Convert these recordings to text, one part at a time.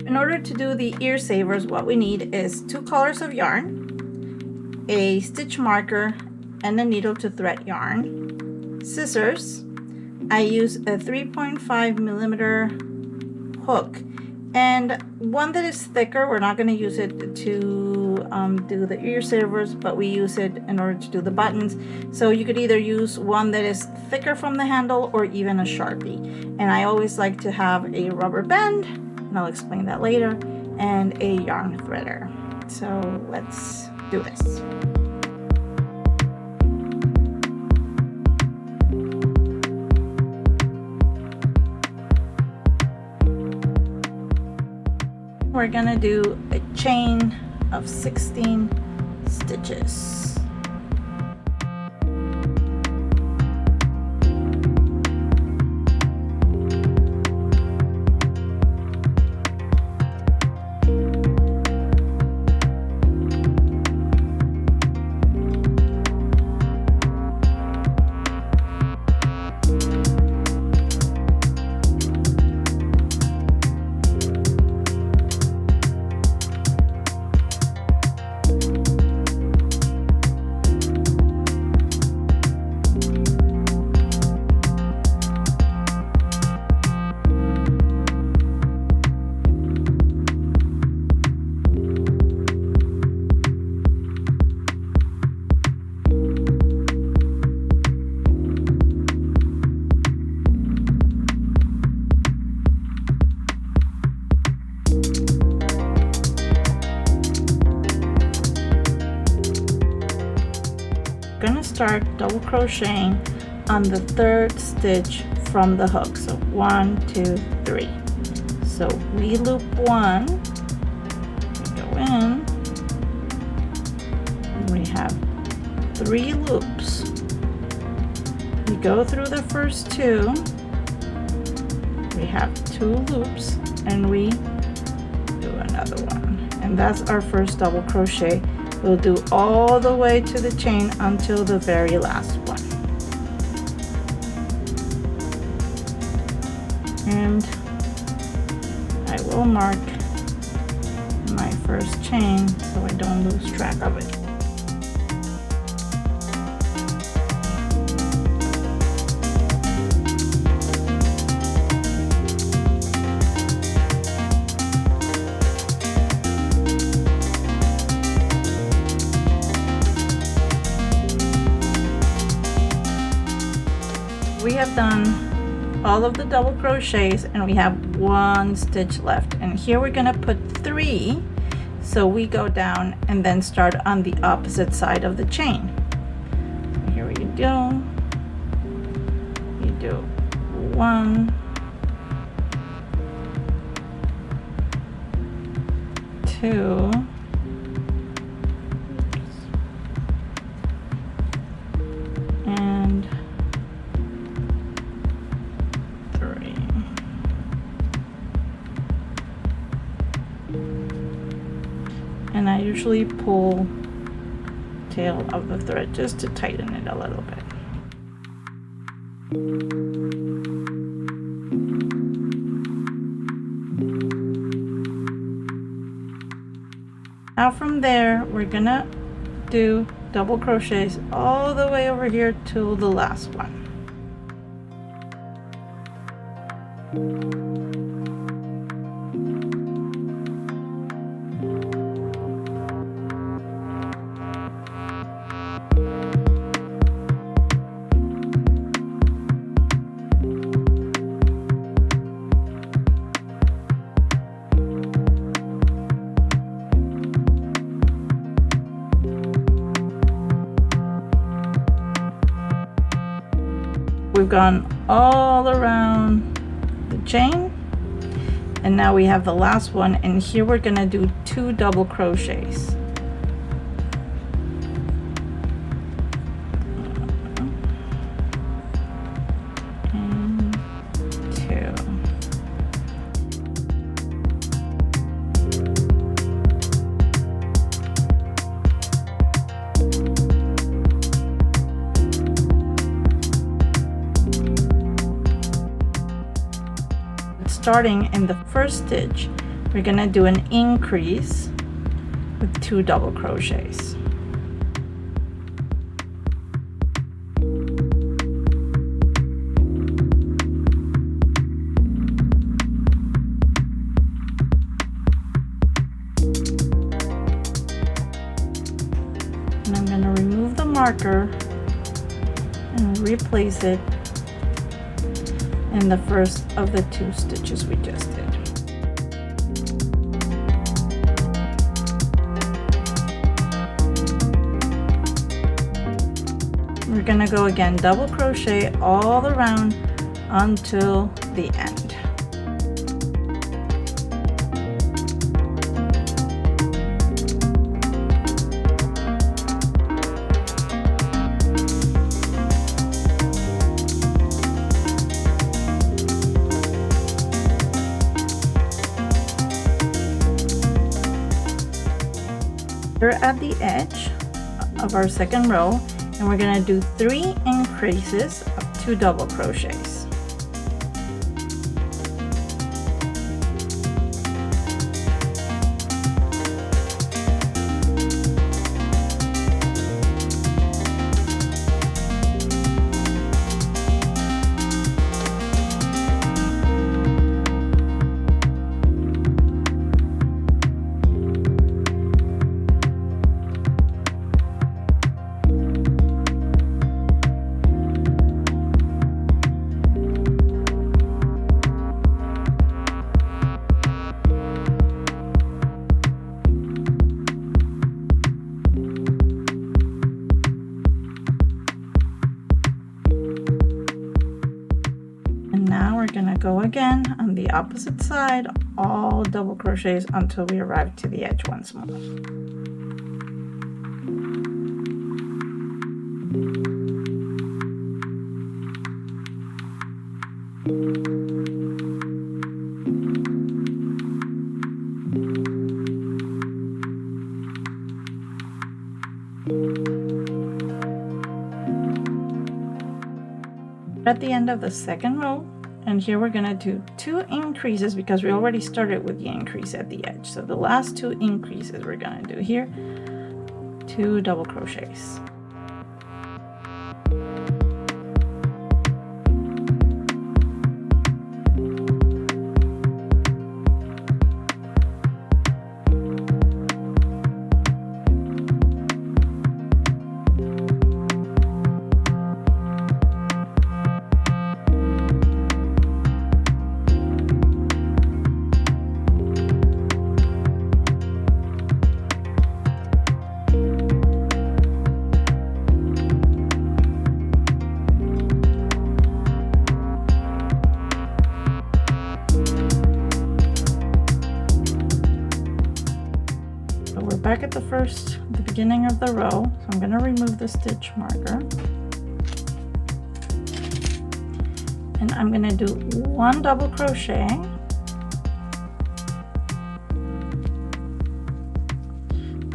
In order to do the ear savers, what we need is 2 colors of yarn, a stitch marker, and a needle to thread yarn, scissors. I use a 3.5 millimeter hook, and one that is thicker. We're not going to use it to do the ear savers, but we use it in order to do the buttons. So you could either use one that is thicker from the handle or even a Sharpie. And I always like to have a rubber band, and I'll explain that later, and a yarn threader. So let's do this. We're gonna do a chain of 16 stitches. Gonna start double crocheting on the 3rd stitch from the hook. So 1, 2, 3. So we loop 1, we go in, and we have 3 loops. We go through the first 2, we have 2 loops, and we do another one, and that's our first double crochet. We'll do all the way to the chain until the very last one. And I will mark my first chain so I don't lose track of it. We have done all of the double crochets and we have 1 stitch left, and here we're gonna put 3, so we go down and then start on the opposite side of the chain. Here we go. You do 1, 2, and 3. And I usually pull tail of the thread just to tighten it a little bit. Now from there, we're gonna do double crochets all the way over here to the last one. We've gone all around the chain, and now we have the last one, and here we're gonna do 2 double crochets. And 2. starting in the first stitch, we're going to do an increase with 2 double crochets. And I'm going to remove the marker and replace it in the first of the 2 stitches we just did. We're going to go again, double crochet all around until the end. We're at the edge of our second row, and we're going to do 3 increases of 2 double crochets. Gonna go again on the opposite side, all double crochets until we arrive to the edge once more. At the end of the second row, and here we're going to do 2 increases because we already started with the increase at the edge. So the last 2 increases we're going to do here, 2 double crochets. Back at the beginning of the row, so I'm going to remove the stitch marker, and I'm going to do 1 double crochet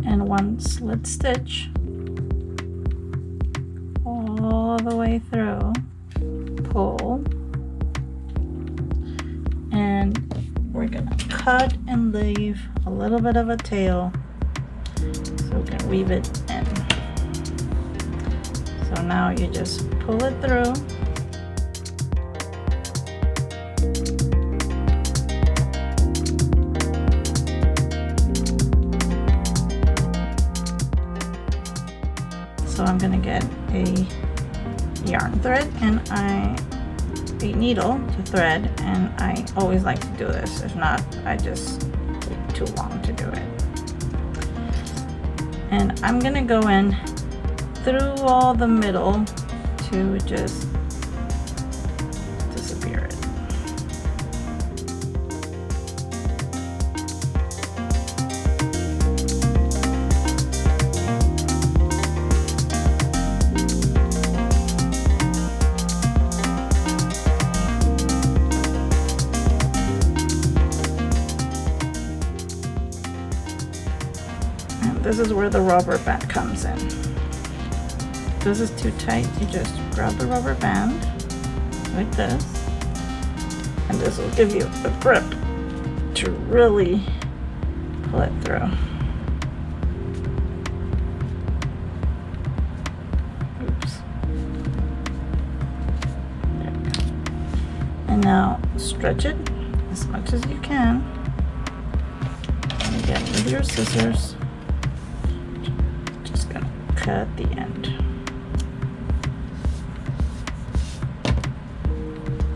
and 1 slip stitch all the way through, pull, and we're going to cut and leave a little bit of a tail so we can weave it in. So now you just pull it through, so I'm going to get a yarn thread and a needle to thread, and I always like to do this. If not, I just take too long to do it. And I'm gonna go in through all the middle to just disappear it. This is where the rubber band comes in. If this is too tight, you just grab the rubber band like this, And this will give you a grip to really pull it through. Oops. There we go. And now stretch it as much as you can. And again, with your scissors, just gonna cut the end.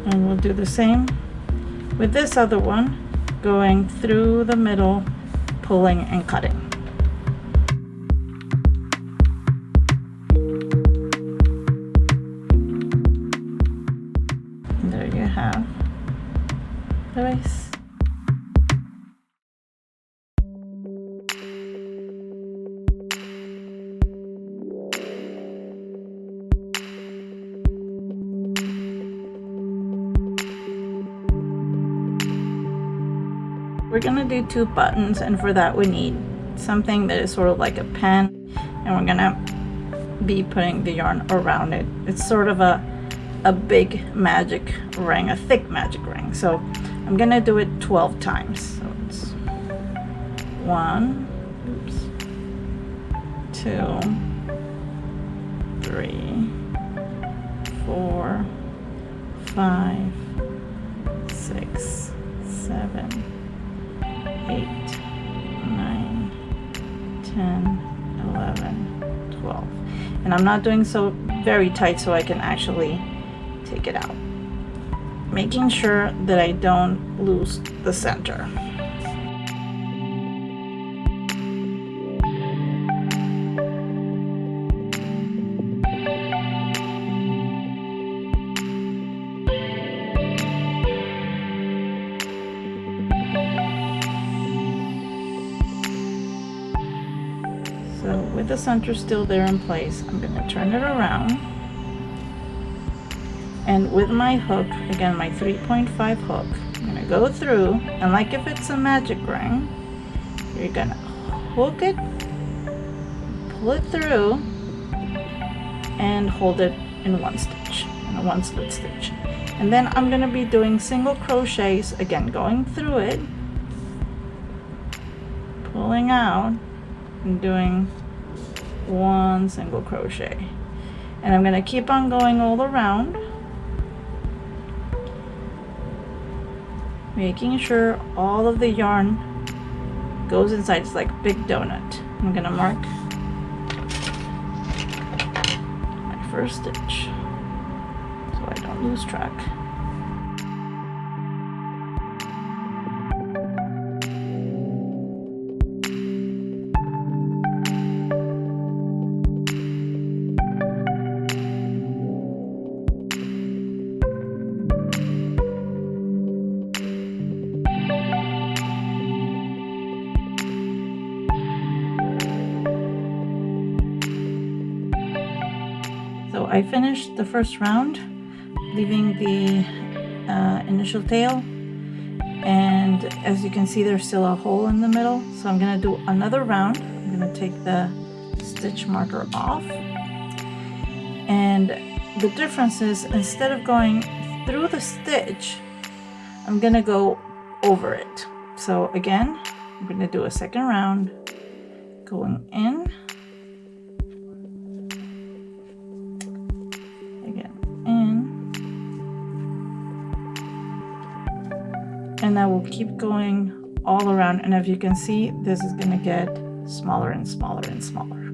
And we'll do the same with this other one, going through the middle, pulling and cutting. And there you have the base. We're gonna do 2 buttons, and for that we need something that is sort of like a pen, and we're gonna be putting the yarn around it. It's sort of a big magic ring, a thick magic ring. So I'm gonna do it 12 times. So it's 1, oops, 2, 3, 4, 5, 6, 7, 8, 9, 10, 11, 12. And I'm not doing so very tight so I can actually take it out. Making sure that I don't lose the center. So with the center still there in place, I'm going to turn it around. And with my hook, again my 3.5 hook, I'm going to go through, and like if it's a magic ring, you're going to hook it, pull it through, and hold it in one stitch, in a 1 split stitch. And then I'm going to be doing single crochets, again going through it, pulling out, and doing 1 single crochet. And I'm going to keep on going all around, making sure all of the yarn goes inside. It's like a big donut. I'm going to mark my first stitch so I don't lose track. So I finished the first round, leaving the initial tail, and as you can see there's still a hole in the middle, so I'm going to do another round. I'm going to take the stitch marker off, and the difference is instead of going through the stitch, I'm going to go over it. So again, I'm going to do a second round, going in, and I will keep going all around, and as you can see, this is going to get smaller and smaller and smaller.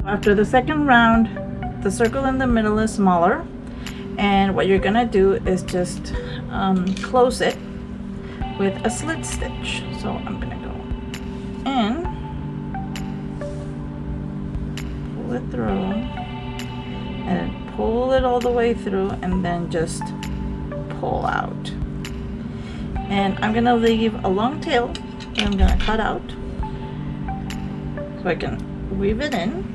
After the second round, the circle in the middle is smaller, and what you're going to do is just close it with a slit stitch. So I'm going to go in, pull it through, and pull it all the way through, and then just pull out. And I'm going to leave a long tail that I'm going to cut out so I can weave it in,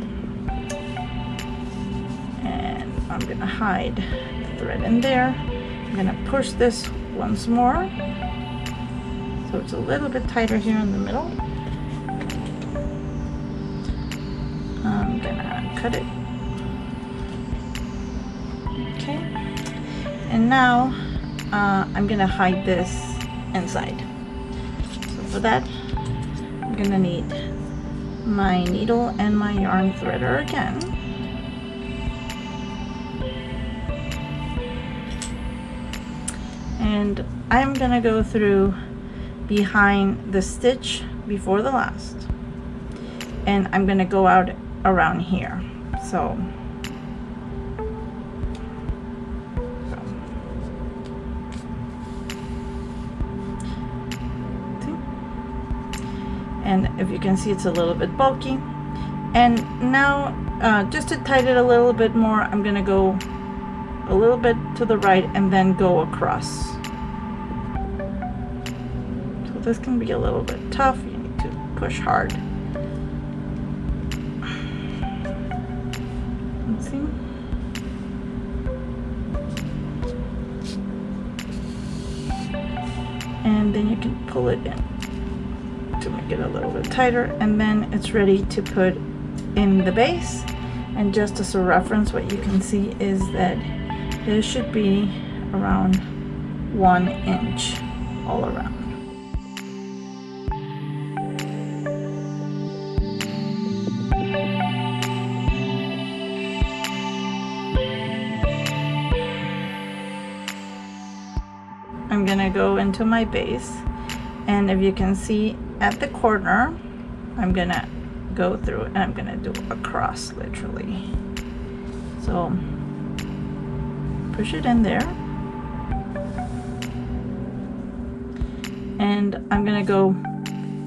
and I'm going to hide the thread in there. I'm going to push this once more. So it's a little bit tighter here in the middle. I'm gonna cut it. Okay. And now I'm gonna hide this inside. So for that, I'm gonna need my needle and my yarn threader again. And I'm gonna go through behind the stitch before the last, and I'm gonna go out around here. So and if you can see, it's a little bit bulky. And now just to tighten it a little bit more, I'm gonna go a little bit to the right and then go across. So this can be a little bit tough. You need to push hard. Let's see. And then you can pull it in to make it a little bit tighter, and then it's ready to put in the base. And just as a reference, what you can see is that this should be around 1 inch all around. I'm gonna go into my base, and if you can see at the corner, I'm gonna go through and I'm gonna do a cross, literally. So push it in there, and I'm gonna go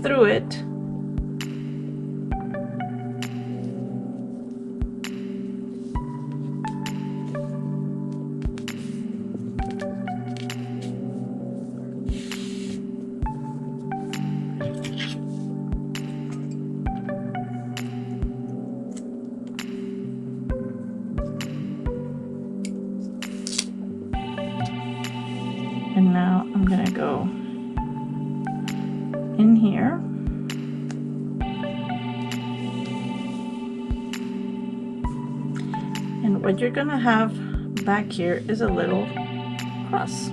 through it and now I'm gonna go in here, and what you're gonna have back here is a little cross.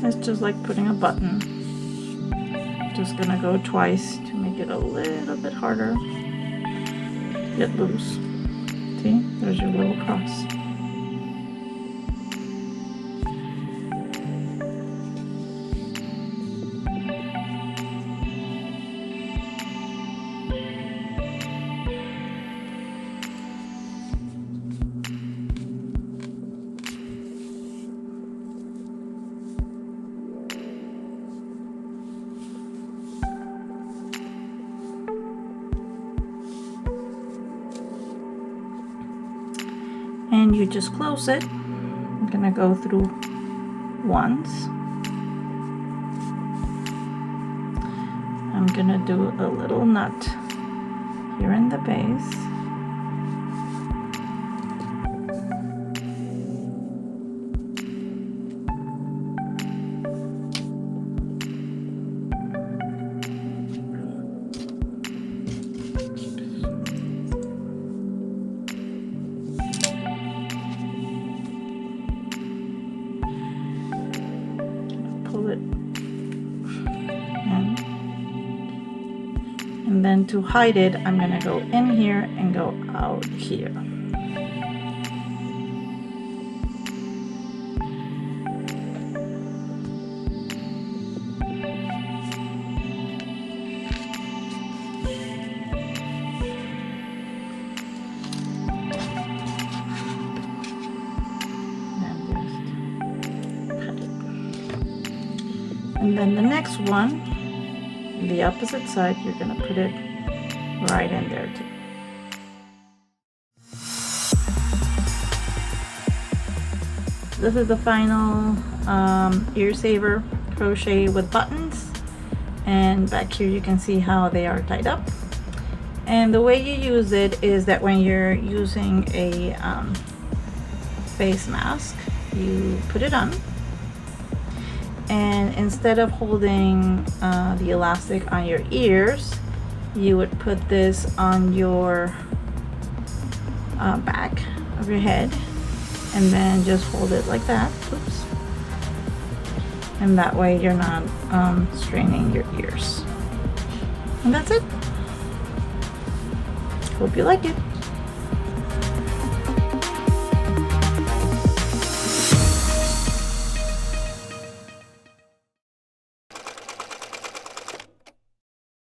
It's just like putting a button. Just gonna go twice to make it a little bit harder to get loose. See, there's your little cross. And you just close it. I'm gonna go through once. I'm gonna do a little nut here in the base. Pull it in. And then to hide it, I'm gonna go in here and go out here. And then the next one, the opposite side, you're gonna put it right in there too. This is the final ear saver crochet with buttons, and back here you can see how they are tied up. And the way you use it is that when you're using a face mask, you put it on, and instead of holding the elastic on your ears, you would put this on your back of your head, and then just hold it like that. Oops. And that way you're not straining your ears. And that's it. Hope you like it.